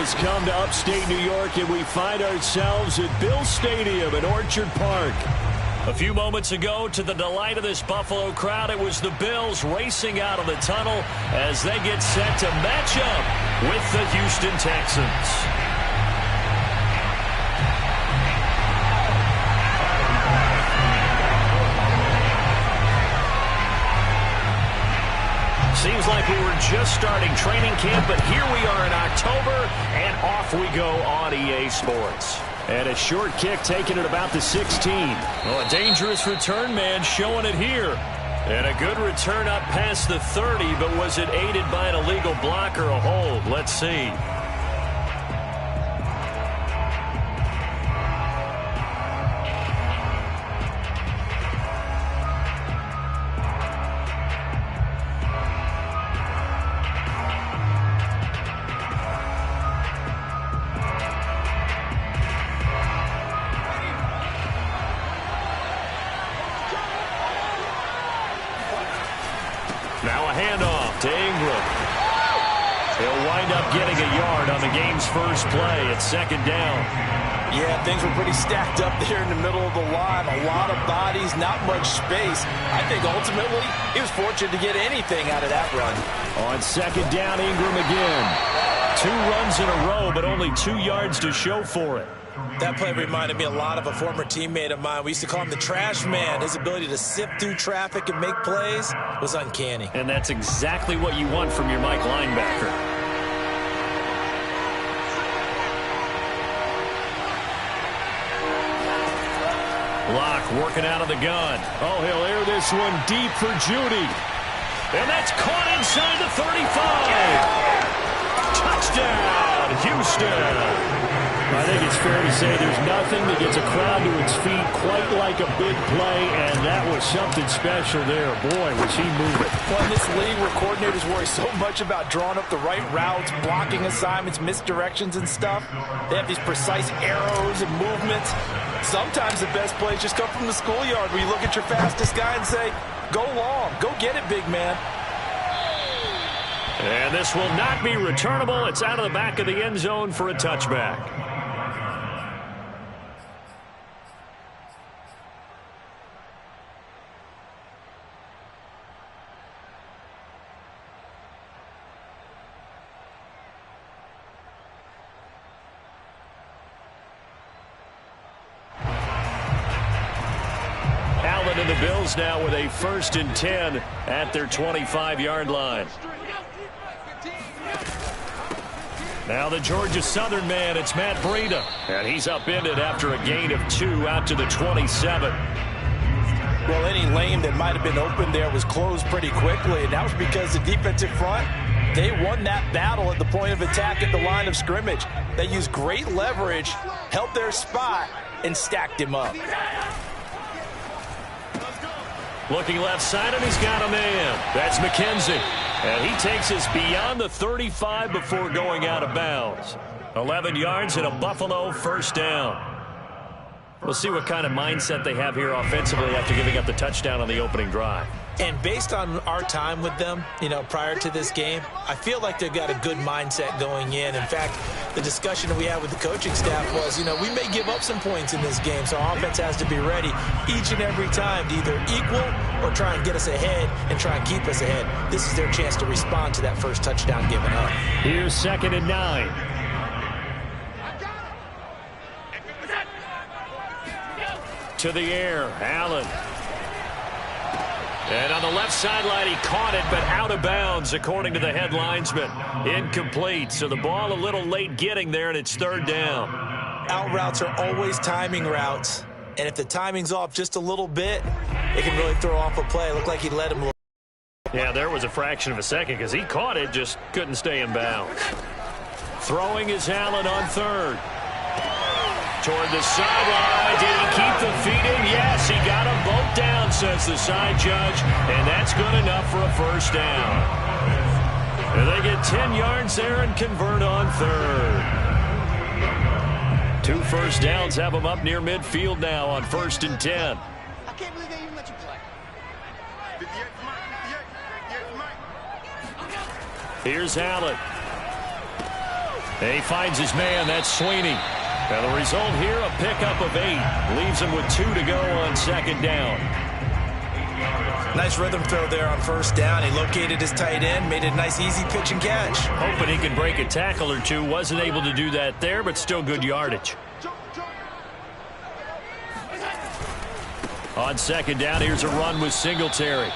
has come to upstate New York, and we find ourselves at Bill Stadium in Orchard Park. A few moments ago, to the delight of this Buffalo crowd, it was the Bills racing out of the tunnel as they get set to match up with the Houston Texans. Seems like we were just starting training camp, but here we are in October, and off we go on EA Sports. And a short kick taken at about the 16. Oh, a dangerous return man showing it here. And a good return up past the 30, but was it aided by an illegal block or a hold? Let's see. Now a handoff to Ingram. He'll wind up getting a yard on the game's first play at second down. Yeah, things were pretty stacked up there in the middle of the line. A lot of bodies, not much space. I think ultimately he was fortunate to get anything out of that run. On second down, Ingram again. 2 runs in a row, but only 2 yards to show for it. That play reminded me a lot of a former teammate of mine. We used to call him the trash man. His ability to sift through traffic and make plays was uncanny. And that's exactly what you want from your Mike linebacker. Locke working out of the gun. Oh, he'll air this one deep for Judy. And that's caught inside the 35. Touchdown, Houston. I think it's fair to say there's nothing that gets a crowd to its feet quite like a big play, and that was something special there. Boy, was he moving. Well, in this league where coordinators worry so much about drawing up the right routes, blocking assignments, misdirections and stuff, they have these precise arrows and movements. Sometimes the best plays just come from the schoolyard where you look at your fastest guy and say, go long, go get it, big man. And this will not be returnable. It's out of the back of the end zone for a touchback. Allen and the Bills now with a 1st and 10 at their 25-yard line. Now the Georgia Southern man, it's Matt Breida. And he's upended after a gain of 2 out to the 27. Well, any lane that might have been open there was closed pretty quickly, and that was because the defensive front, they won that battle at the point of attack at the line of scrimmage. They used great leverage, held their spot, and stacked him up. Looking left side, and he's got a man. That's McKenzie. And he takes us beyond the 35 before going out of bounds. 11 yards and a Buffalo 1st down. We'll see what kind of mindset they have here offensively after giving up the touchdown on the opening drive. And based on our time with them, prior to this game, I feel like they've got a good mindset going in. In fact, the discussion that we had with the coaching staff was, we may give up some points in this game, so our offense has to be ready each and every time to either equal or try and get us ahead and try and keep us ahead. This is their chance to respond to that first touchdown given up. Here's 2nd and 9. To the air, Allen. And on the left sideline, he caught it, but out of bounds, according to the head linesman. Incomplete, so the ball a little late getting there, and it's 3rd down. Out routes are always timing routes, and if the timing's off just a little bit, it can really throw off a play. It looked like he let him. Yeah, there was a fraction of a second because he caught it, just couldn't stay in bounds. Throwing is Allen on 3rd. Toward the sideline. Did he keep the feet in? Yes, he got them both down, says the side judge, and that's good enough for a 1st down. And they get 10 yards there and convert on 3rd. 2 first downs have them up near midfield now on 1st and 10. I can't believe they even let you play. Here's Allen. He finds his man. That's Sweeney. And the result here, a pickup of 8. Leaves him with 2 to go on second down. Nice rhythm throw there on first down. He located his tight end, made it a nice easy pitch and catch. Hoping he could break a tackle or two. Wasn't able to do that there, but still good yardage. On second down, here's a run with Singletary.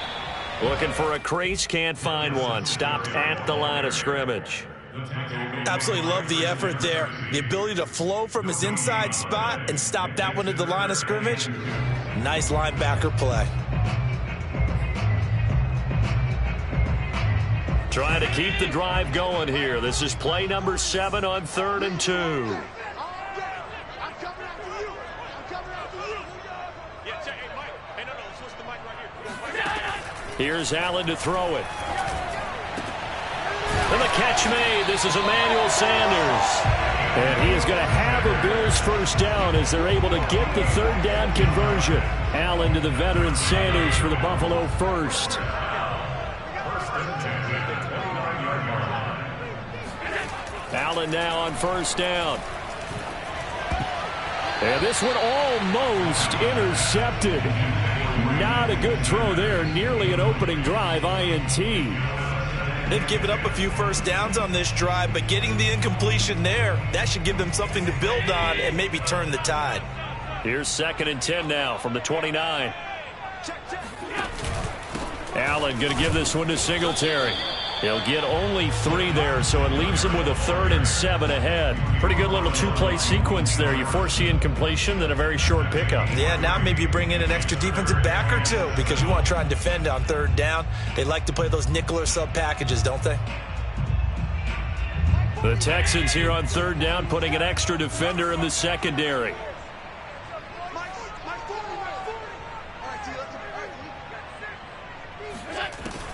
Looking for a crease, can't find one. Stopped at the line of scrimmage. Absolutely love the effort there. The ability to flow from his inside spot and stop that one at the line of scrimmage. Nice linebacker play. Trying to keep the drive going here. This is play number 7 on 3rd and 2. Here's Allen to throw it. And the catch made. This is Emmanuel Sanders. And he is going to have a Bills first down as they're able to get the 3rd down conversion. Allen to the veteran Sanders for the Buffalo first. Allen now on first down. And this one almost intercepted. Not a good throw there. Nearly an opening drive INT. They've given up a few first downs on this drive, but getting the incompletion there, that should give them something to build on and maybe turn the tide. Here's 2nd and 10 now from the 29. Allen going to give this one to Singletary. He'll get only 3 there, so it leaves him with a 3rd and 7 ahead. Pretty good little 2-play sequence there. You force the incompletion, then a very short pickup. Yeah, now maybe you bring in an extra defensive back or 2 because you want to try and defend on 3rd down. They like to play those nickel or sub packages, don't they? The Texans here on 3rd down, putting an extra defender in the secondary.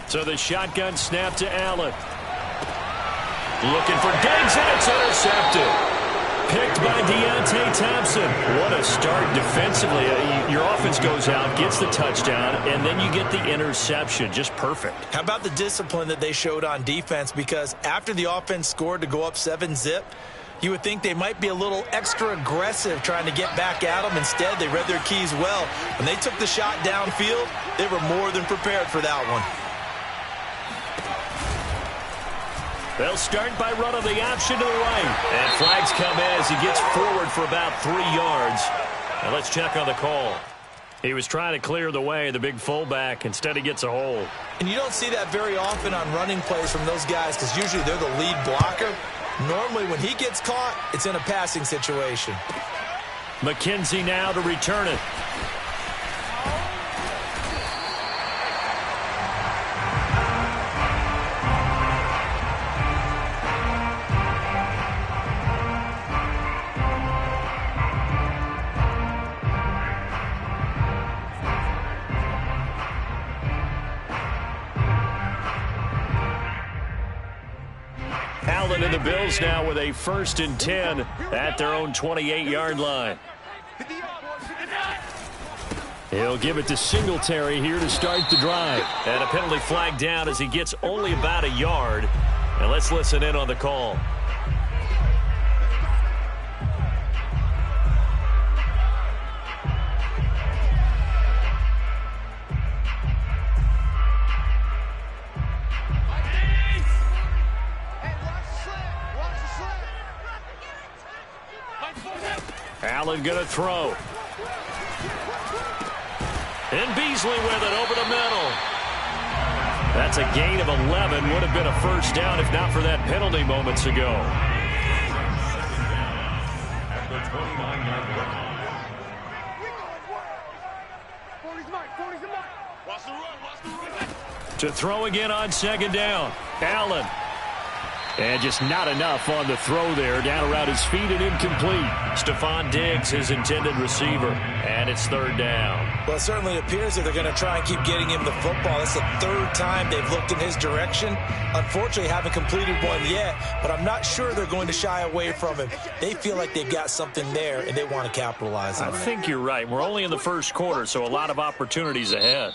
So the shotgun snap to Allen. Looking for Diggs, and it's intercepted. Picked by Deontay Thompson. What a start defensively. Your offense goes out, gets the touchdown, and then you get the interception. Just perfect. How about the discipline that they showed on defense? Because after the offense scored to go up 7-zip, you would think they might be a little extra aggressive trying to get back at them. Instead, they read their keys well. When they took the shot downfield, they were more than prepared for that one. They'll start by running the option to the right. And flags come in as he gets forward for about 3 yards. Now let's check on the call. He was trying to clear the way, the big fullback. Instead, he gets a hold. And you don't see that very often on running plays from those guys because usually they're the lead blocker. Normally, when he gets caught, it's in a passing situation. McKenzie now to return it. Allen and the Bills now with a 1st and 10 at their own 28-yard line. He'll give it to Singletary here to start the drive. And a penalty flag down as he gets only about a yard. And let's listen in on the call. Allen going to throw. And Beasley with it over the middle. That's a gain of 11. Would have been a first down if not for that penalty moments ago. To throw again on 2nd down. Allen. And just not enough on the throw there. Down around his feet and incomplete. Stephon Diggs, his intended receiver. And it's 3rd down. Well, it certainly appears that they're going to try and keep getting him the football. That's the 3rd time they've looked in his direction. Unfortunately, haven't completed one yet. But I'm not sure they're going to shy away from him. They feel like they've got something there, and they want to capitalize on it. I think you're right. We're only in the first quarter, so a lot of opportunities ahead.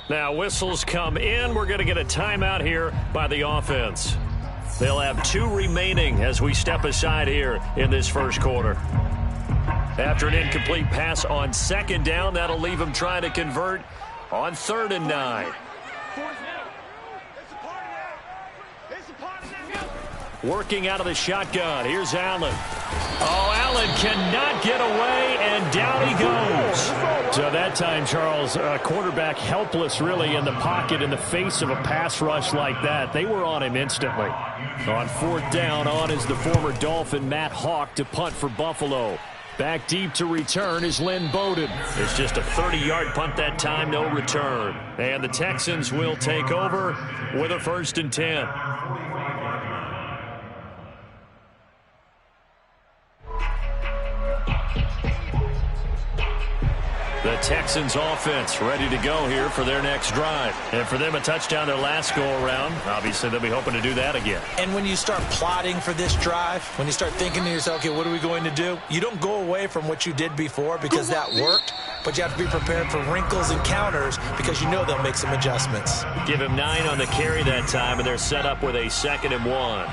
Now, whistles come in. We're going to get a timeout here by the offense. They'll have 2 remaining as we step aside here in this first quarter. After an incomplete pass on second down, that'll leave them trying to convert on 3rd and 9. Working out of the shotgun. Here's Allen. Oh, Allen cannot get away, and down he goes. So that time, Charles, quarterback helpless really in the pocket in the face of a pass rush like that. They were on him instantly. On 4th down, on is the former Dolphin Matt Hawk to punt for Buffalo. Back deep to return is Lynn Bowden. It's just a 30-yard punt that time, no return. And the Texans will take over with a 1st and 10. The Texans offense ready to go here for their next drive. And for them, a touchdown their last go-around. Obviously, they'll be hoping to do that again. And when you start plotting for this drive, when you start thinking to yourself, okay, what are we going to do? You don't go away from what you did before because that worked, but you have to be prepared for wrinkles and counters because you know they'll make some adjustments. Give him 9 on the carry that time, and they're set up with a 2nd and 1.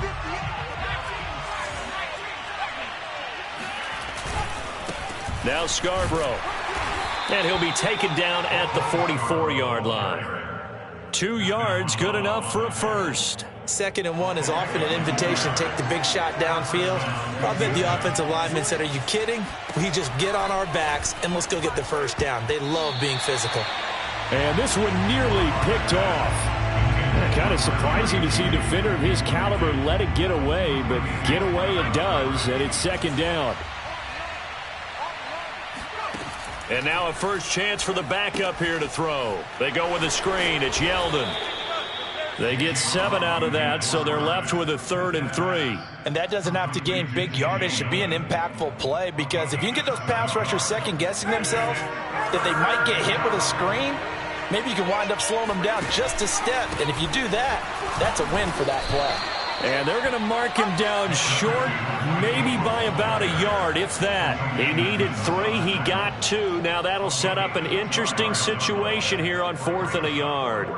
Now Scarborough. And he'll be taken down at the 44-yard line. 2 yards, good enough for a first. 2nd and 1 is often an invitation to take the big shot downfield. I bet the offensive linemen said, are you kidding? We just get on our backs and let's go get the first down. They love being physical. And this one nearly picked off. Kind of surprising to see a defender of his caliber let it get away, but get away it does, and it's 2nd down. And now a first chance for the backup here to throw. They go with a screen. It's Yeldon. They get 7 out of that, so they're left with a 3rd and 3. And that doesn't have to gain big yardage to be an impactful play, because if you can get those pass rushers second-guessing themselves, that they might get hit with a screen, maybe you can wind up slowing them down just a step. And if you do that, that's a win for that play. And they're going to mark him down short, maybe by about a yard, if that. He needed 3, he got 2. Now that'll set up an interesting situation here on 4th and a yard.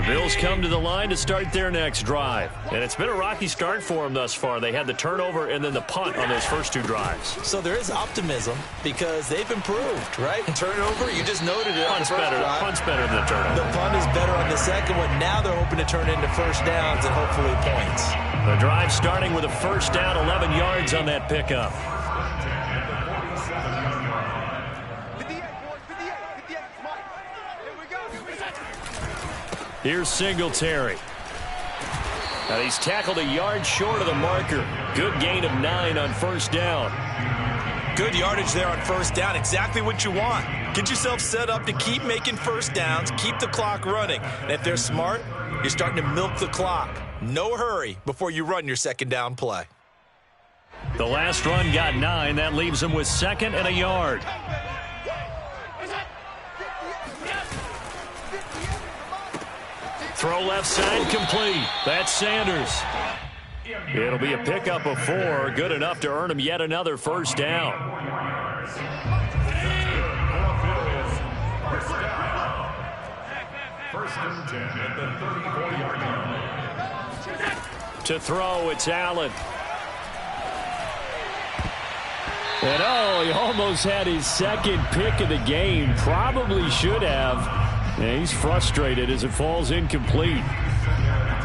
Bills come to the line to start their next drive. And it's been a rocky start for them thus far. They had the turnover and then the punt on those first 2 drives. So there is optimism because they've improved, right? Turnover, you just noted it. Punt's better than the turnover. The punt is better on the second one. Now they're hoping to turn into first downs and hopefully points. The drive starting with a first down, 11 yards on that pickup. Here's Singletary. And he's tackled a yard short of the marker. Good gain of 9 on first down. Good yardage there on first down. Exactly what you want. Get yourself set up to keep making first downs, keep the clock running. And if they're smart, you're starting to milk the clock. No hurry before you run your second down play. The last run got 9. That leaves them with 2nd and a yard. Throw left side complete. That's Sanders. It'll be a pickup of 4. Good enough to earn him yet another first down. First and 10 at the 34-yard line. To throw, it's Allen. And he almost had his 2nd pick of the game. Probably should have. And he's frustrated as it falls incomplete.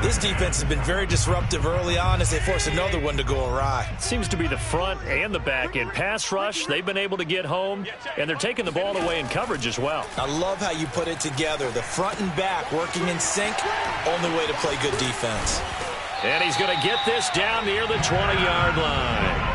This defense has been very disruptive early on as they force another one to go awry. It seems to be the front and the back end. Pass rush, they've been able to get home, and they're taking the ball away in coverage as well. I love how you put it together. The front and back working in sync, only way to play good defense. And he's going to get this down near the 20-yard line.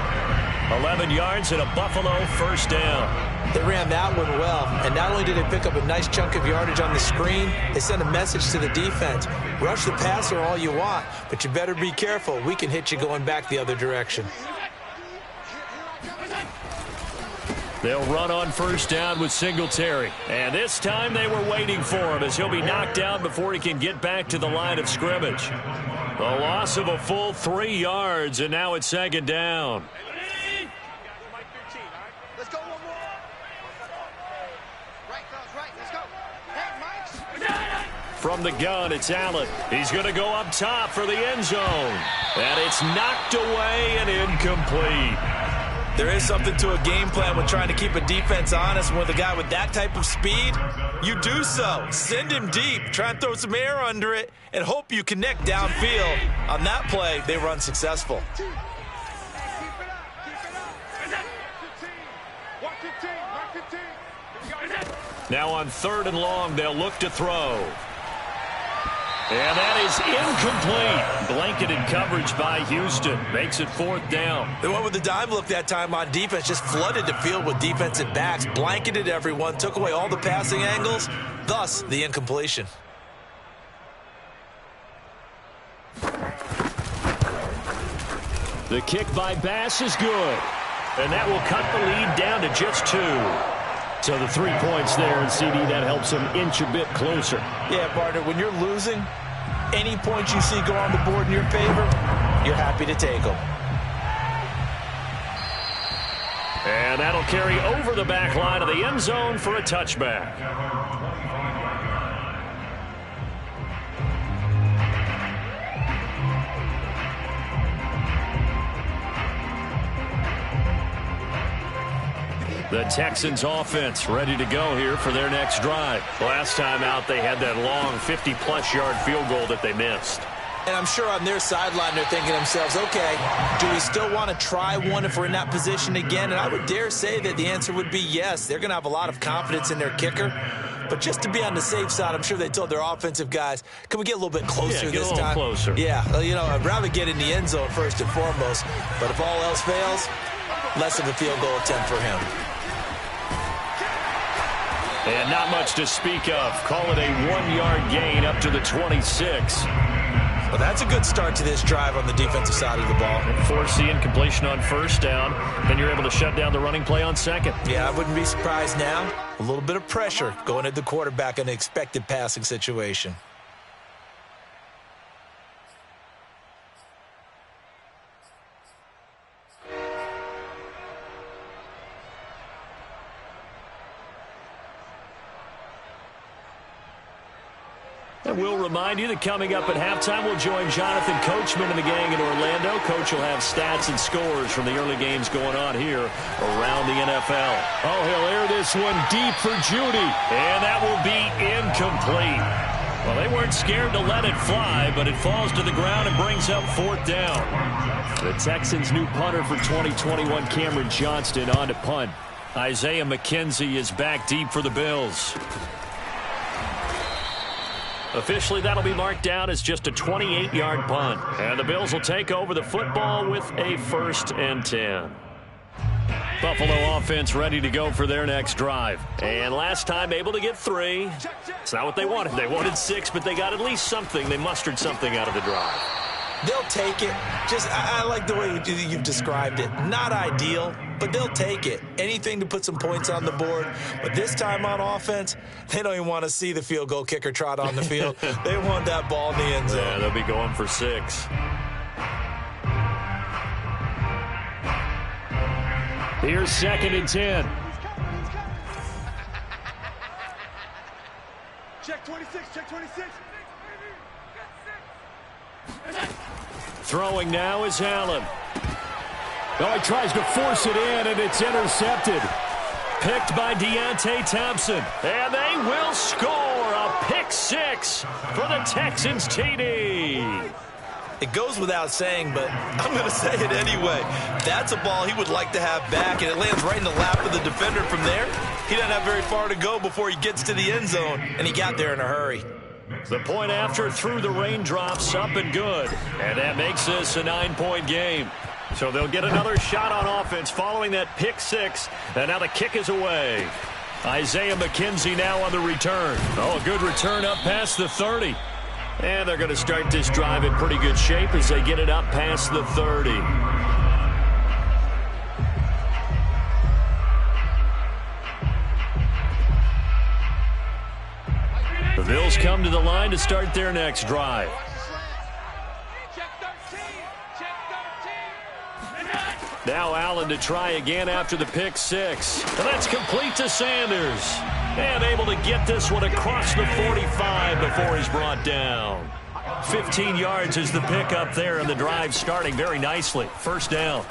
11 yards and a Buffalo first down. They ran that one well, and not only did they pick up a nice chunk of yardage on the screen, they sent a message to the defense. Rush the passer all you want, but you better be careful. We can hit you going back the other direction. They'll run on first down with Singletary. And this time they were waiting for him as he'll be knocked down before he can get back to the line of scrimmage. A loss of a full 3 yards, and now it's second down. Let's go one more. Right, fellas, right. Let's go. Hey, Mike. From the gun, it's Allen. He's going to go up top for the end zone. And it's knocked away and incomplete. There is something to a game plan with trying to keep a defense honest. With a guy with that type of speed, you do so. Send him deep, try and throw some air under it, and hope you connect downfield. On that play, they were unsuccessful. Now on 3rd and long, they'll look to throw. And that is incomplete. Blanketed coverage by Houston. Makes it 4th down. They went with the dime look that time on defense. Just flooded the field with defensive backs. Blanketed everyone. Took away all the passing angles. Thus, the incompletion. The kick by Bass is good. And that will cut the lead down to just 2. So the 3 points there, and CD, that helps them inch a bit closer. Yeah, partner, when you're losing, any points you see go on the board in your favor, you're happy to take them. And that'll carry over the back line of the end zone for a touchback. The Texans offense ready to go here for their next drive. Last time out, they had that long 50-plus yard field goal that they missed. And I'm sure on their sideline they're thinking to themselves, okay, do we still want to try one if we're in that position again? And I would dare say that the answer would be yes. They're going to have a lot of confidence in their kicker. But just to be on the safe side, I'm sure they told their offensive guys, can we get a little bit closer this time? Yeah, get a little closer. Yeah, you know, I'd rather get in the end zone first and foremost. But if all else fails, less of a field goal attempt for him. And not much to speak of. Call it a 1-yard gain up to the 26. Well, that's a good start to this drive on the defensive side of the ball. Force the incompletion on first down. Then you're able to shut down the running play on second. Yeah, I wouldn't be surprised now. A little bit of pressure going at the quarterback in an expected passing situation. And we'll remind you that coming up at halftime, we'll join Jonathan Coachman and the gang in Orlando. Coach will have stats and scores from the early games going on here around the NFL. Oh, he'll air this one deep for Judy. And that will be incomplete. Well, they weren't scared to let it fly, but it falls to the ground and brings up 4th down. The Texans' new punter for 2021, Cameron Johnston, on to punt. Isaiah McKenzie is back deep for the Bills. Officially, that'll be marked down as just a 28-yard punt. And the Bills will take over the football with a 1st and 10. Buffalo offense ready to go for their next drive. And last time able to get 3. It's not what they wanted. They wanted 6, but they got at least something. They mustered something out of the drive. They'll take it. I like the way you've described it. Not ideal, but they'll take it. Anything to put some points on the board. But this time on offense, they don't even want to see the field goal kicker trot on the field. They want that ball in the end zone. Yeah, they'll be going for 6. Here's 2nd and 10. Check 26, check 26. Throwing now is Allen. Oh, he tries to force it in, and it's intercepted. Picked by Deontay Thompson. And they will score a pick 6 for the Texans TD. It goes without saying, but I'm going to say it anyway. That's a ball he would like to have back, and it lands right in the lap of the defender from there. He doesn't have very far to go before he gets to the end zone, and he got there in a hurry. The point after through the raindrops, up and good. And that makes this a 9-point game. So they'll get another shot on offense following that pick six. And now the kick is away. Isaiah McKenzie now on the return. Oh, a good return up past the 30. And they're going to start this drive in pretty good shape as they get it up past the 30. The Bills come to the line to start their next drive. Now Allen to try again after the pick six. And that's complete to Sanders. And able to get this one across the 45 before he's brought down. 15 yards is the pickup there, and the drive starting very nicely. First down.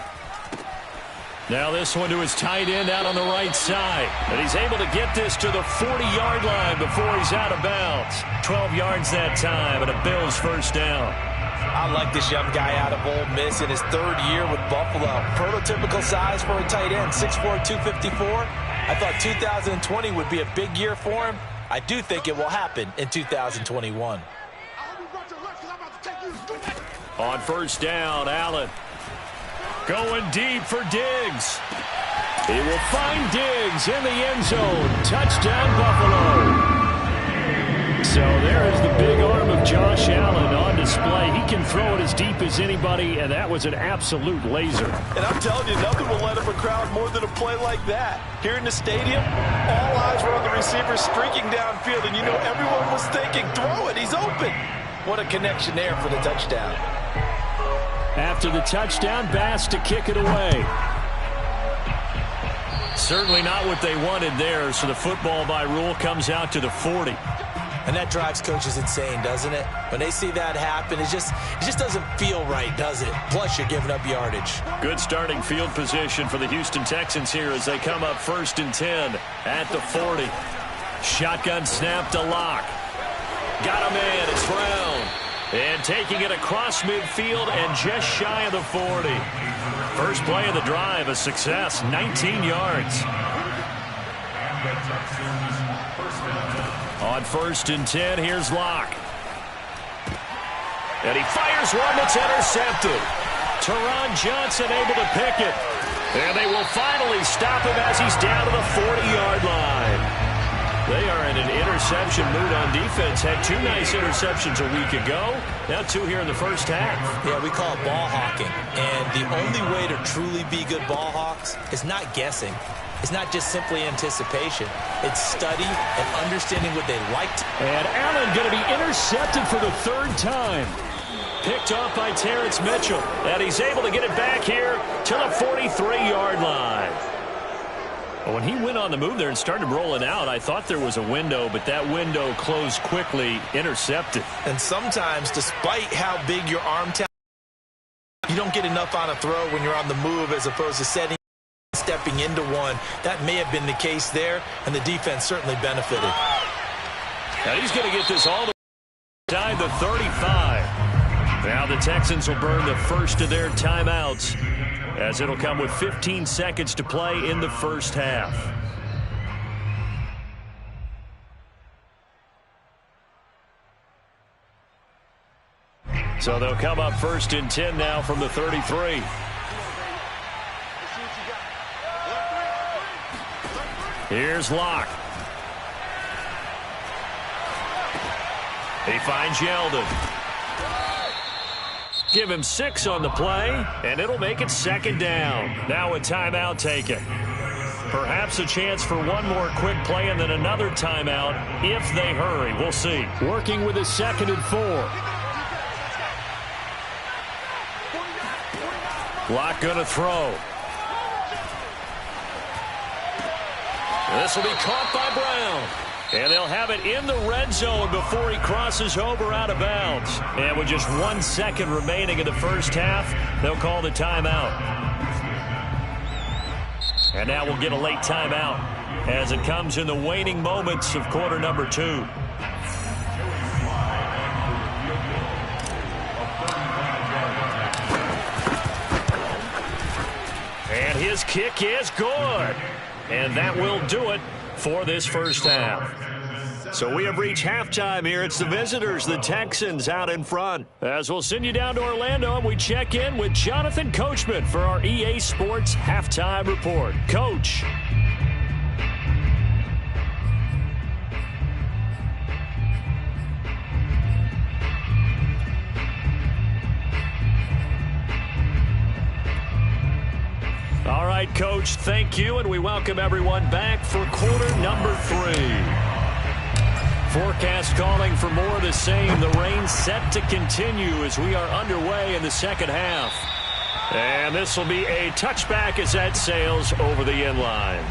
Now this one to his tight end out on the right side. And he's able to get this to the 40-yard line before he's out of bounds. 12 yards that time, and a Bills first down. I like this young guy out of Ole Miss in his third year with Buffalo. Prototypical size for a tight end, 6'4", 254. I thought 2020 would be a big year for him. I do think it will happen in 2021. On first down, Allen going deep for Diggs. He will find Diggs in the end zone. Touchdown, Buffalo. So there is the big arm of Josh Allen on display. He can throw it as deep as anybody, and that was an absolute laser. And I'm telling you, nothing will let up a crowd more than a play like that. Here in the stadium, all eyes were on the receiver streaking downfield, and you know everyone was thinking, throw it, he's open. What a connection there for the touchdown. After the touchdown, Bass to kick it away. Certainly not what they wanted there, so the football by rule comes out to the 40. And that drives coaches insane, doesn't it? When they see that happen, it just doesn't feel right, does it? Plus, you're giving up yardage. Good starting field position for the Houston Texans here as they come up 1st and 10 at the 40. Shotgun snap to Locke. Got a man, it's Brown. And taking it across midfield and just shy of the 40. First play of the drive, a success, 19 yards. On 1st and 10, here's Locke. And he fires one that's intercepted. Teron Johnson able to pick it. And they will finally stop him as he's down to the 40-yard line. They are in an interception mood on defense. Had 2 nice interceptions a week ago. Now 2 here in the first half. Yeah, we call it ball hawking. And the only way to truly be good ball hawks is not guessing. It's not just simply anticipation. It's study and understanding what they like. And Allen going to be intercepted for the 3rd time. Picked off by Terrence Mitchell. And he's able to get it back here to the 43-yard line. When he went on the move there and started rolling out, I thought there was a window, but that window closed quickly, intercepted. And sometimes, despite how big your arm talent, you don't get enough on a throw when you're on the move as opposed to stepping into one. That may have been the case there, and the defense certainly benefited. Now he's going to get this all the way inside the 35. Now the Texans will burn the first of their timeouts, as it'll come with 15 seconds to play in the first half. So they'll come up 1st and 10 now from the 33. Here's Locke. He finds Yeldon. Give him 6 on the play, and it'll make it 2nd down. Now a timeout taken. Perhaps a chance for one more quick play and then another timeout if they hurry. We'll see. Working with a 2nd and 4. Locke going to throw. This will be caught by Brown. And they'll have it in the red zone before he crosses over out of bounds. And with just 1 second remaining in the first half, they'll call the timeout. And now we'll get a late timeout as it comes in the waning moments of quarter number 2. And his kick is good. And that will do it for this first half. So we have reached halftime here. It's the visitors, the Texans, out in front. As we'll send you down to Orlando, and we check in with Jonathan Coachman for our EA Sports Halftime Report. Coach. All right, Coach, thank you, and we welcome everyone back for quarter number 3. Forecast calling for more of the same. The rain set to continue as we are underway in the second half. And this will be a touchback as that sails over the end line.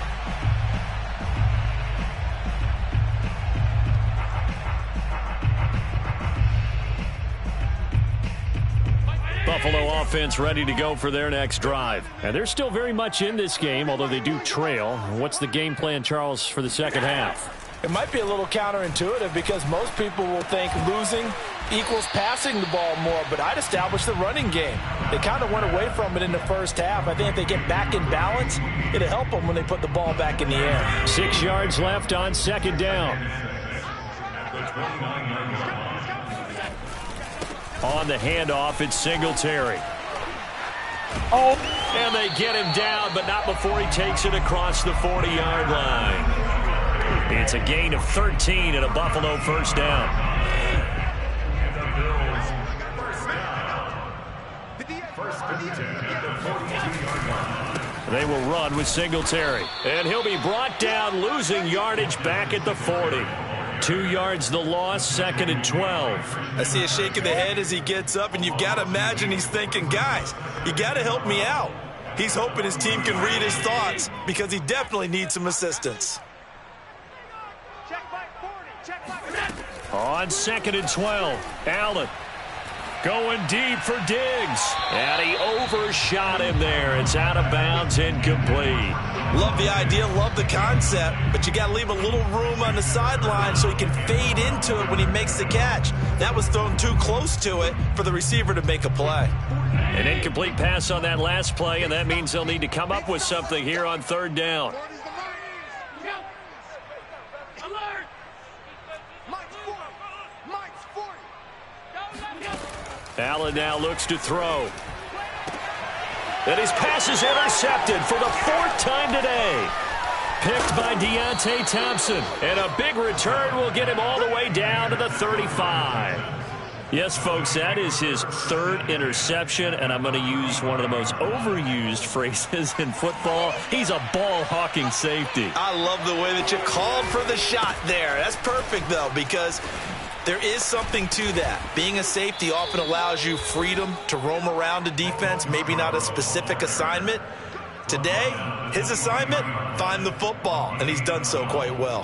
Buffalo offense ready to go for their next drive. And they're still very much in this game, although they do trail. What's the game plan, Charles, for the second half? It might be a little counterintuitive because most people will think losing equals passing the ball more, but I'd establish the running game. They kind of went away from it in the first half. I think if they get back in balance, it'll help them when they put the ball back in the air. 6 yards left on second down. On the handoff, it's Singletary. And they get him down, but not before he takes it across the 40-yard line. It's a gain of 13 and a Buffalo first down. They will run with Singletary. And he'll be brought down, losing yardage back at the 40. 2 yards the loss, second and 12. I see a shake of the head as he gets up, and you've got to imagine he's thinking, guys, you got to help me out. He's hoping his team can read his thoughts because he definitely needs some assistance. On second and 12, Allen going deep for Diggs. And he overshot him there. It's out of bounds, incomplete. Love the idea, love the concept, but you got to leave a little room on the sideline so he can fade into it when he makes the catch. That was thrown too close to it for the receiver to make a play. An incomplete pass on that last play, and that means they'll need to come up with something here on third down. Allen now looks to throw. And his pass is intercepted for the 4th time today. Picked by Deontay Thompson. And a big return will get him all the way down to the 35. Yes, folks, that is his 3rd interception, and I'm going to use one of the most overused phrases in football. He's a ball-hawking safety. I love the way that you called for the shot there. That's perfect, though, because there is something to that. Being a safety often allows you freedom to roam around the defense, maybe not a specific assignment. Today, his assignment, find the football, and he's done so quite well.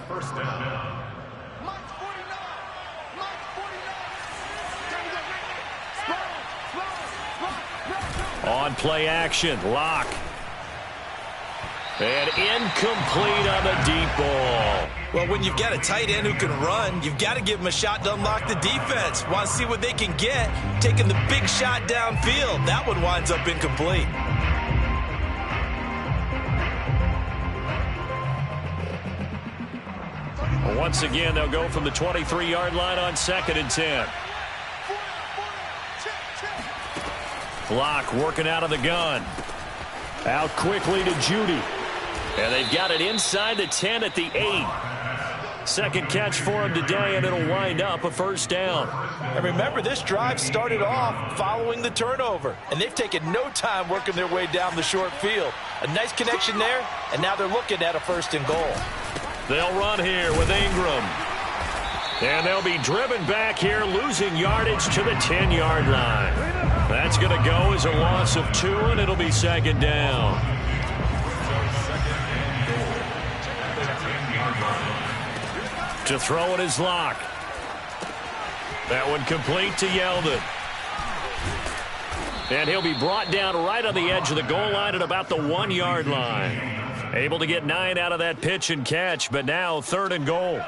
First down. On play action, Locke. And incomplete on the deep ball. Well, when you've got a tight end who can run, you've got to give him a shot to unlock the defense. Want to see what they can get, taking the big shot downfield. That one winds up incomplete. Well, once again, they'll go from the 23-yard line on second and 10. Block working out of the gun. Out quickly to Judy. And they've got it inside the 10 at the 8. Second catch for him today, and it'll wind up a first down. And remember, this drive started off following the turnover, and they've taken no time working their way down the short field. A nice connection there, and now they're looking at a first and goal. They'll run here with Ingram. And they'll be driven back here, losing yardage to the 10-yard line. That's going to go as a loss of 2, and it'll be second down. To throw it is Locke. That one complete to Yeldon. And he'll be brought down right on the edge of the goal line at about the 1-yard line. Able to get 9 out of that pitch and catch, but now third and goal.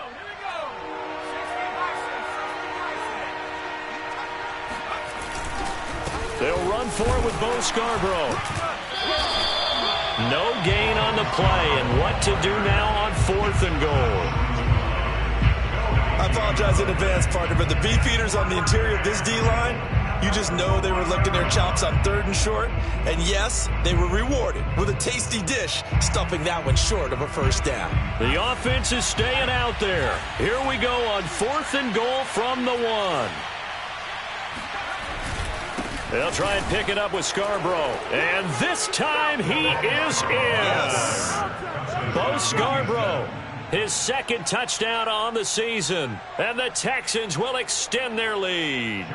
They'll run for it with Bo Scarborough. No gain on the play, and what to do now on 4th and goal. I apologize in advance, partner, but the beefeaters on the interior of this D-line, you just know they were licking their chops on 3rd and short. And yes, they were rewarded with a tasty dish, stuffing that one short of a first down. The offense is staying out there. Here we go on 4th and goal from the 1. They'll try and pick it up with Scarborough. And this time he is in. Yes. Bo Scarborough, his 2nd touchdown on the season. And the Texans will extend their lead.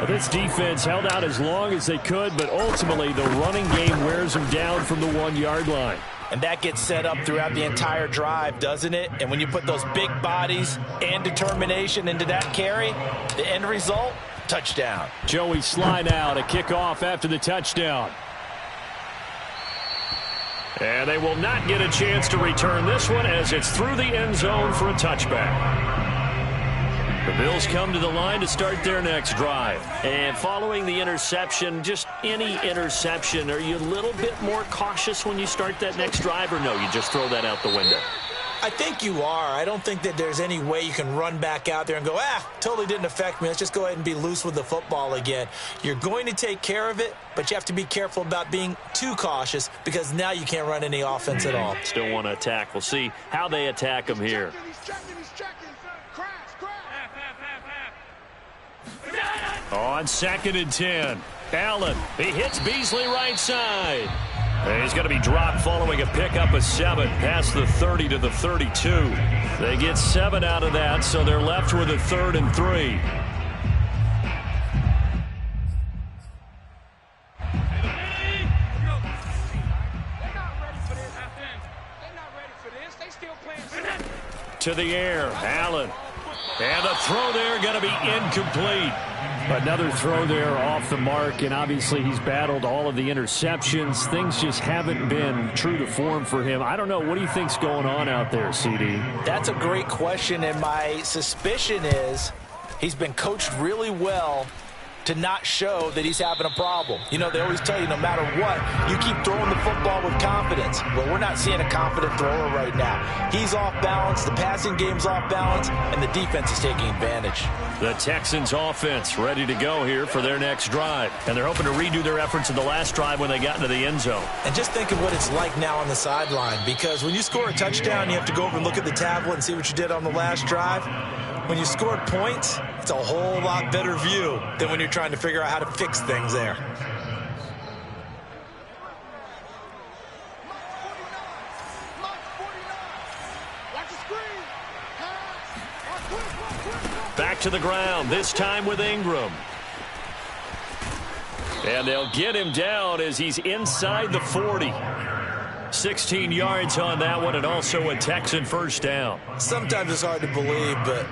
This defense held out as long as they could, but ultimately the running game wears them down from the 1-yard line. And that gets set up throughout the entire drive, doesn't it? And when you put those big bodies and determination into that carry, the end result, touchdown. Joey Sly now to kick off after the touchdown. And they will not get a chance to return this one as it's through the end zone for a touchback. The Bills come to the line to start their next drive. And following the interception, just any interception, are you a little bit more cautious when you start that next drive, or no, you just throw that out the window? I think you are. I don't think that there's any way you can run back out there and go, totally didn't affect me. Let's just go ahead and be loose with the football again. You're going to take care of it, but you have to be careful about being too cautious because now you can't run any offense at all. Still want to attack. We'll see how they attack them here. On 2nd and 10, Allen, he hits Beasley right side. And he's going to be dropped following a pickup of 7 past the 30 to the 32. They get 7 out of that, so they're left with a 3rd and 3. To the air, Allen. And the throw there going to be incomplete. Another throw there off the mark, and obviously he's battled all of the interceptions. Things just haven't been true to form for him. I don't know. What do you think's going on out there, CD? That's a great question, and my suspicion is he's been coached really well to not show that he's having a problem. You know, they always tell you no matter what, you keep throwing the football with confidence. Well, we're not seeing a confident thrower right now. He's off balance, the passing game's off balance, and the defense is taking advantage. The Texans offense ready to go here for their next drive. And they're hoping to redo their efforts in the last drive when they got into the end zone. And just think of what it's like now on the sideline, because when you score a touchdown, you have to go over and look at the tablet and see what you did on the last drive. When you scored points, it's a whole lot better view than when you're trying to figure out how to fix things there. Back to the ground, this time with Ingram. And they'll get him down as he's inside the 40. 16 yards on that one, and also a Texan first down. Sometimes it's hard to believe, but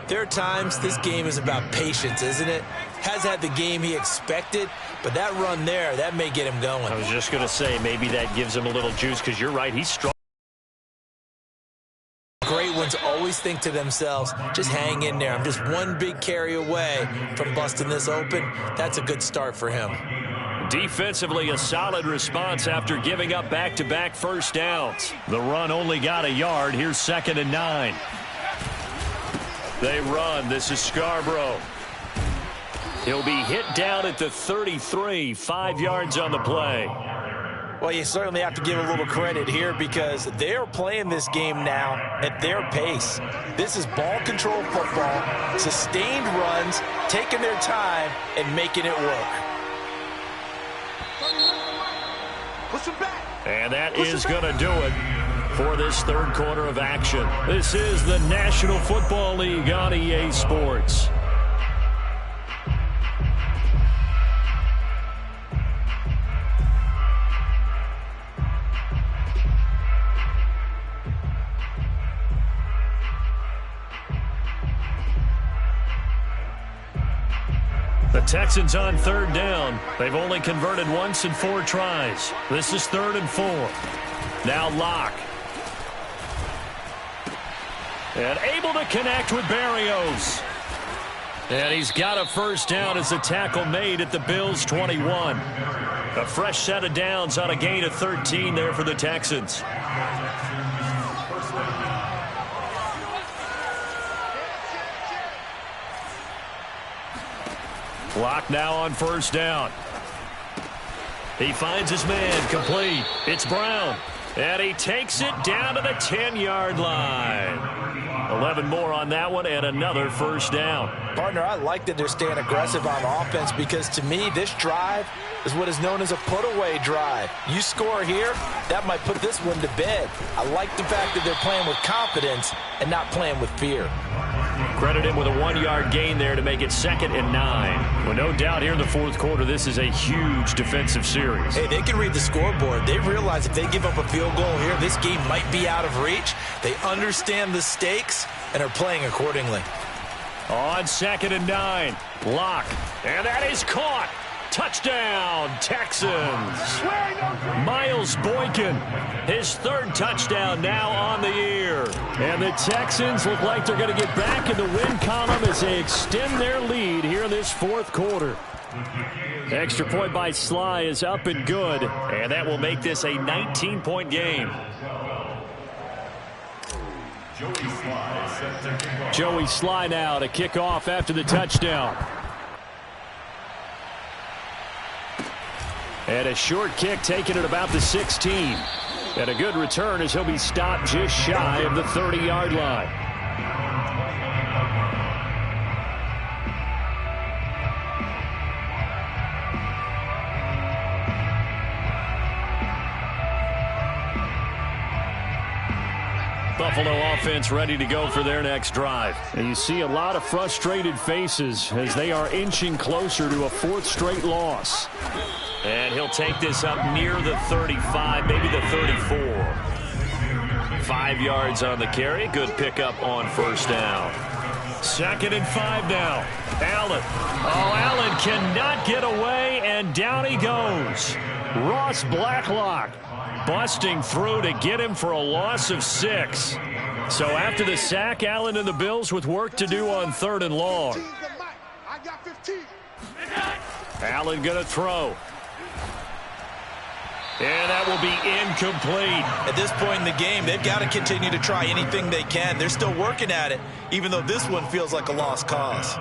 there are times this game is about patience, isn't it? Has had the game he expected, but that run there, that may get him going. I was just going to say, maybe that gives him a little juice, because you're right, he's strong. Great ones always think to themselves, just hang in there. I'm just one big carry away from busting this open. That's a good start for him. Defensively, a solid response after giving up back-to-back first downs. The run only got a yard. Here's 2nd and 9. They run. This is Scarborough. He'll be hit down at the 33, 5 yards on the play. Well, you certainly have to give a little credit here because they're playing this game now at their pace. This is ball control football, sustained runs, taking their time, and making it work. And that is going to do it for this third quarter of action. This is the National Football League on EA Sports. The Texans on 3rd down. They've only converted once in 4 tries. This is 3rd and 4. Now Locke. And able to connect with Berrios. And he's got a first down as the tackle made at the Bills' 21. A fresh set of downs on a gain of 13 there for the Texans. Clock now on first down. He finds his man, complete. It's Brown. And he takes it down to the 10-yard line. 11 more on that one and another first down. Partner, I like that they're staying aggressive on offense because to me, this drive is what is known as a put-away drive. You score here, that might put this one to bed. I like the fact that they're playing with confidence and not playing with fear. Credit him with a 1-yard gain there to make it 2nd and 9. Well, no doubt here in the fourth quarter, this is a huge defensive series. Hey, they can read the scoreboard. They realize if they give up a field goal here, this game might be out of reach. They understand the stakes and are playing accordingly. On 2nd and 9, Locke, and that is caught. Touchdown, Texans. Miles Boykin, his 3rd touchdown now on the year. And the Texans look like they're going to get back in the win column as they extend their lead here in this fourth quarter. Extra point by Sly is up and good, and that will make this a 19-point game. Joey Sly now to kick off after the touchdown. And a short kick taken at about the 16. And a good return as he'll be stopped just shy of the 30-yard line. Buffalo offense ready to go for their next drive. And you see a lot of frustrated faces as they are inching closer to a 4th straight loss. And he'll take this up near the 35, maybe the 34. 5 yards on the carry. Good pickup on first down. 2nd and 5 now. Allen. Oh, Allen cannot get away, and down he goes. Ross Blacklock busting through to get him for a loss of 6. So after the sack, Allen and the Bills with work to do on 3rd and long. I got 15. Allen going to throw. And that will be incomplete. At this point in the game, they've got to continue to try anything they can. They're still working at it, even though this one feels like a lost cause.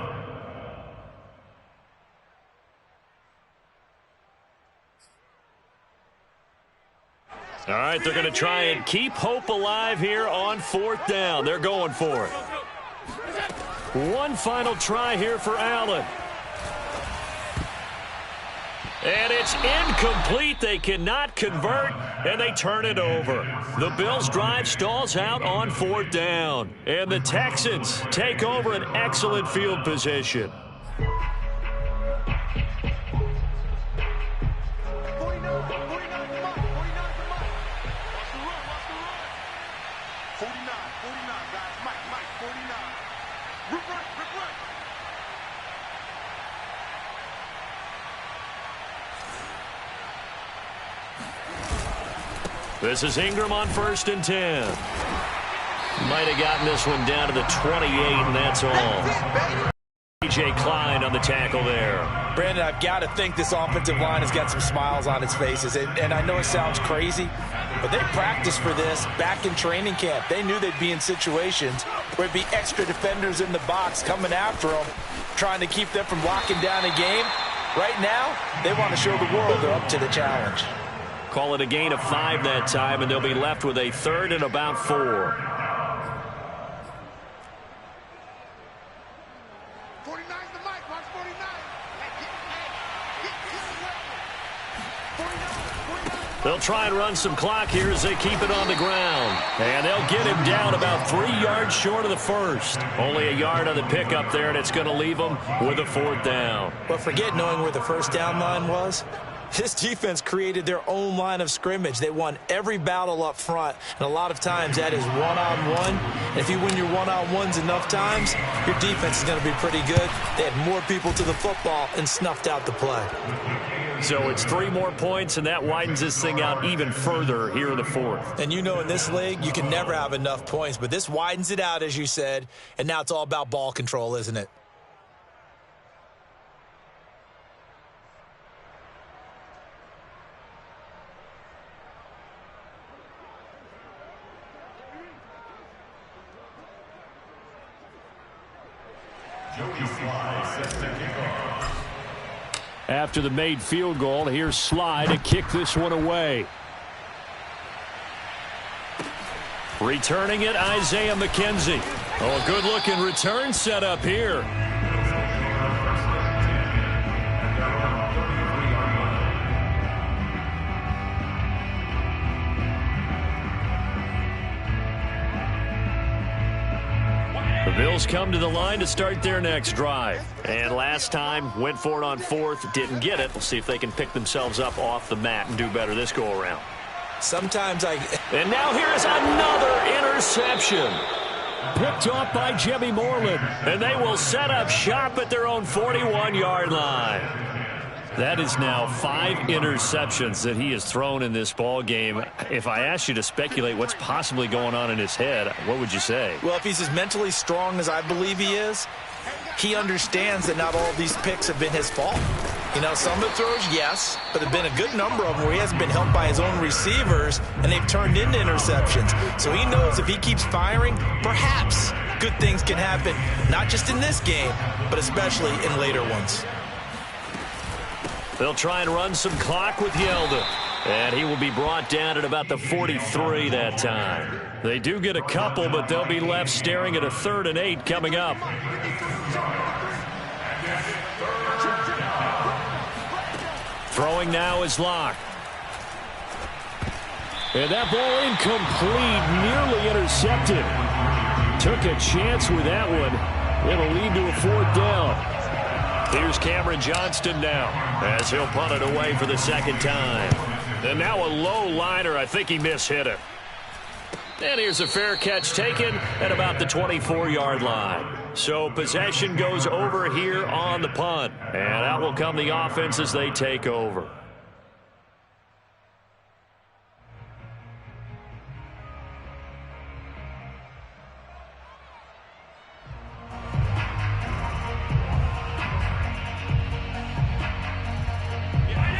All right, they're going to try and keep hope alive here on 4th down. They're going for it. One final try here for Allen. And it's incomplete. They cannot convert, and they turn it over. The Bills' drive stalls out on 4th down. And the Texans take over an excellent field position. 49, guys. Mike, 49. Rip right. This is Ingram on 1st and 10. Might have gotten this one down to the 28, and that's all. A.J. Klein on the tackle there. Brandon, I've got to think this offensive line has got some smiles on its faces. And I know it sounds crazy, but they practiced for this back in training camp. They knew they'd be in situations where it'd be extra defenders in the box coming after them, trying to keep them from locking down a game. Right now, they want to show the world they're up to the challenge. Call it a gain of 5 that time, and they'll be left with a 3rd and about 4. 49's the mic. Watch 49. They'll try and run some clock here as they keep it on the ground. And they'll get him down about 3 yards short of the 1st. Only a yard on the pickup there, and it's going to leave them with a 4th down. But forget knowing where the first down line was. This defense created their own line of scrimmage. They won every battle up front, and a lot of times that is one-on-one. And if you win your one-on-ones enough times, your defense is going to be pretty good. They had more people to the football and snuffed out the play. So it's 3 more points, and that widens this thing out even further here in the 4th. And you know in this league, you can never have enough points, but this widens it out, as you said, and now it's all about ball control, isn't it? After the made field goal, here's Sly to kick this one away. Returning it, Isaiah McKenzie. Oh, good-looking return set up here. The Bills come to the line to start their next drive. And last time, went for it on fourth, didn't get it. We'll see if they can pick themselves up off the mat and do better this go-around. And now here is another interception. Picked off by Jimmy Moreland. And they will set up shop at their own 41-yard line. That is now 5 interceptions that he has thrown in this ball game. If I asked you to speculate what's possibly going on in his head, what would you say? Well, if he's as mentally strong as I believe he is, he understands that not all of these picks have been his fault. You know, some of the throws, yes, but there have been a good number of them where he hasn't been helped by his own receivers, and they've turned into interceptions. So he knows if he keeps firing, perhaps good things can happen, not just in this game, but especially in later ones. They'll try and run some clock with Yeldon. And he will be brought down at about the 43 that time. They do get a couple, but they'll be left staring at a 3rd and 8 coming up. Throwing now is Locke. And that ball incomplete, nearly intercepted. Took a chance with that one. It'll lead to a 4th down. Here's Cameron Johnston now as he'll punt it away for the 2nd time. And now a low liner. I think he mishit it. And here's a fair catch taken at about the 24-yard line. So possession goes over here on the punt. And out will come the offense as they take over.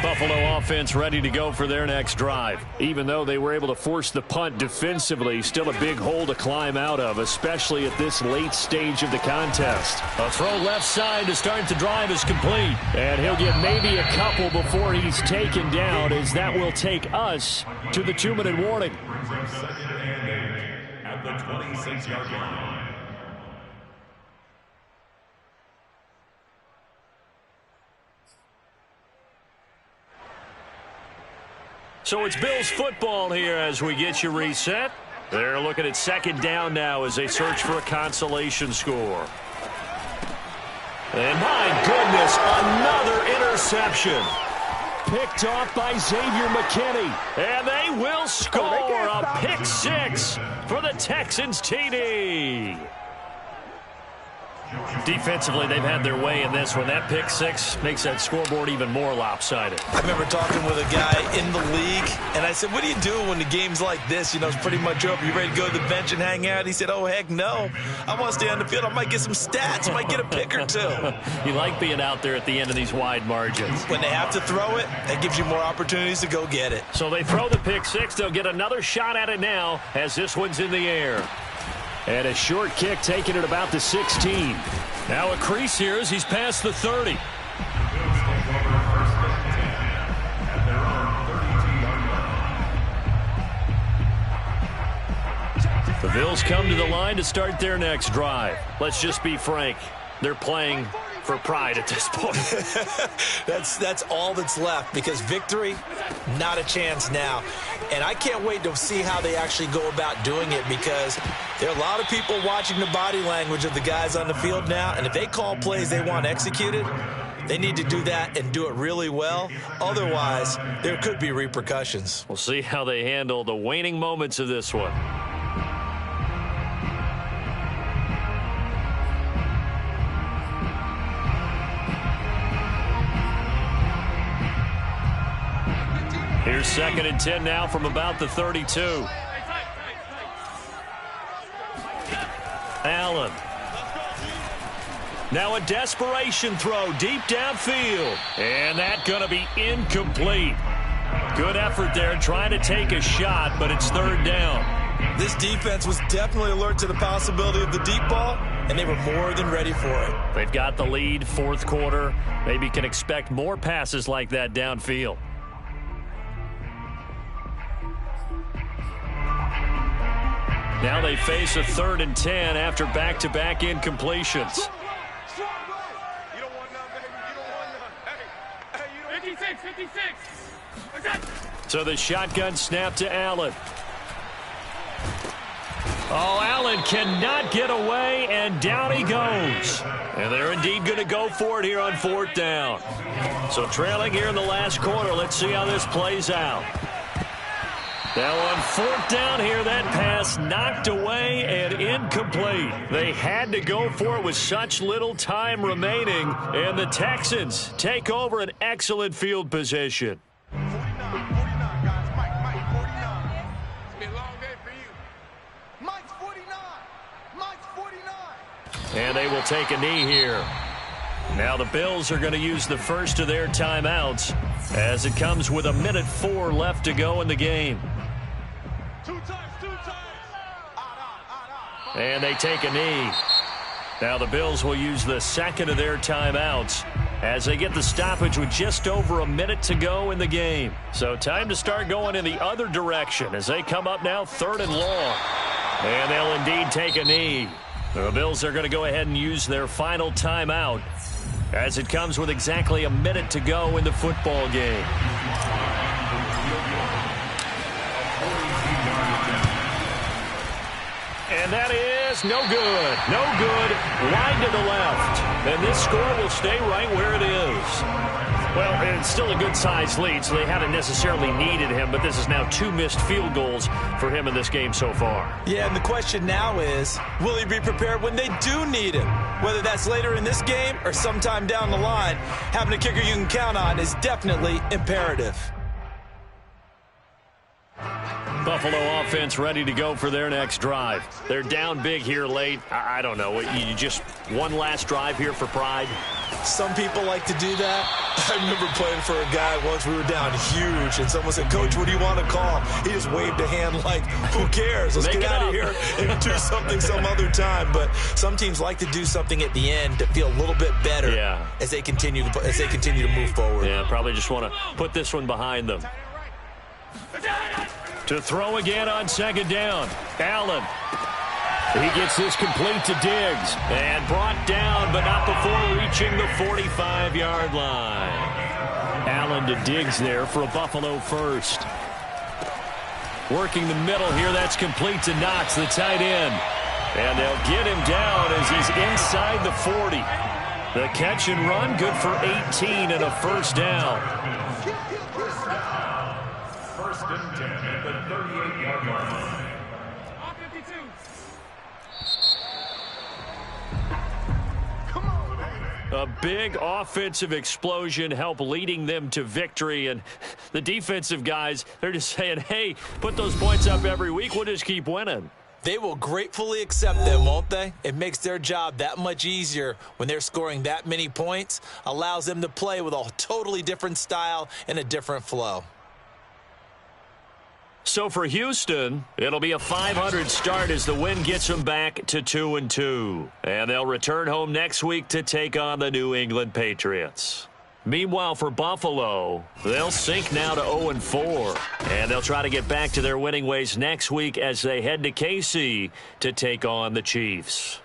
Buffalo offense ready to go for their next drive. Even though they were able to force the punt defensively, still a big hole to climb out of, especially at this late stage of the contest. A throw left side to start the drive is complete. And he'll get maybe a couple before he's taken down, as that will take us to the 2-minute warning. At the 26-yard line. So it's Bills football here as we get you reset. They're looking at 2nd down now as they search for a consolation score. And my goodness, another interception. Picked off by Xavier McKinney. And they will score a pick 6 for the Texans TD. Defensively, they've had their way in this one. That pick 6 makes that scoreboard even more lopsided. I remember talking with a guy in the league, and I said, what do you do when the game's like this? You know, it's pretty much over. You ready to go to the bench and hang out? He said, oh, heck no. I want to stay on the field. I might get some stats. I might get a pick or 2. You like being out there at the end of these wide margins. When they have to throw it, that gives you more opportunities to go get it. So they throw the pick 6. They'll get another shot at it now as this one's in the air. And a short kick taken at about the 16. Now a crease here as he's past the 30. The Bills come to the line to start their next drive. Let's just be frank. They're playing for pride at this point. That's all that's left, because victory, not a chance now. And I can't wait to see how they actually go about doing it, because there are a lot of people watching the body language of the guys on the field now, and if they call plays they want executed, they need to do that and do it really well. Otherwise, there could be repercussions. We'll see how they handle the waning moments of this one. Here's 2nd and 10 now from about the 32. Allen. Now a desperation throw deep downfield. And that's going to be incomplete. Good effort there trying to take a shot, but it's 3rd down. This defense was definitely alert to the possibility of the deep ball, and they were more than ready for it. They've got the lead, fourth quarter. Maybe can expect more passes like that downfield. Now they face a 3rd and 10 after back-to-back incompletions. You don't want none, baby. You don't want none. Hey, 56, 56. So the shotgun snap to Allen. Oh, Allen cannot get away, and down he goes. And they're indeed going to go for it here on 4th down. So trailing here in the last quarter. Let's see how this plays out. Now on 4th down here, that pass knocked away and incomplete. They had to go for it with such little time remaining, and the Texans take over an excellent field position. 49, guys. Mike, 49. It's been a long day for you. Mike's 49. Mike's 49. And they will take a knee here. Now the Bills are going to use the first of their timeouts as it comes with 1:04 left to go in the game. Two times. And they take a knee. Now the Bills will use the second of their timeouts as they get the stoppage with just over a minute to go in the game. So time to start going in the other direction as they come up now 3rd and long. And they'll indeed take a knee. The Bills are going to go ahead and use their final timeout as it comes with exactly a minute to go in the football game. And that is no good. No good. Wide to the left. And this score will stay right where it is. Well, it's still a good-sized lead, so they haven't necessarily needed him, but this is now 2 missed field goals for him in this game so far. Yeah, and the question now is, will he be prepared when they do need him? Whether that's later in this game or sometime down the line, having a kicker you can count on is definitely imperative. Buffalo offense ready to go for their next drive. They're down big here late. I don't know. You just one last drive here for pride? Some people like to do that. I remember playing for a guy once. We were down huge, and someone said, "Coach, what do you want to call?" He just waved a hand like, who cares? Let's get out of here and do something some other time. But some teams like to do something at the end to feel a little bit better as they continue to move forward. Yeah, probably just want to put this one behind them. To throw again on 2nd down. Allen. He gets this complete to Diggs. And brought down, but not before reaching the 45-yard line. Allen to Diggs there for a Buffalo first. Working the middle here. That's complete to Knox, the tight end. And they'll get him down as he's inside the 40. The catch and run, good for 18 and a first down. 1st and 10 at the 38-yard line. A big offensive explosion helped leading them to victory. And the defensive guys, they're just saying, hey, put those points up every week. We'll just keep winning. They will gratefully accept them, won't they? It makes their job that much easier when they're scoring that many points. Allows them to play with a totally different style and a different flow. So for Houston, it'll be a 500 start as the win gets them back to 2-2. And they'll return home next week to take on the New England Patriots. Meanwhile, for Buffalo, they'll sink now to 0-4. And they'll try to get back to their winning ways next week as they head to KC to take on the Chiefs.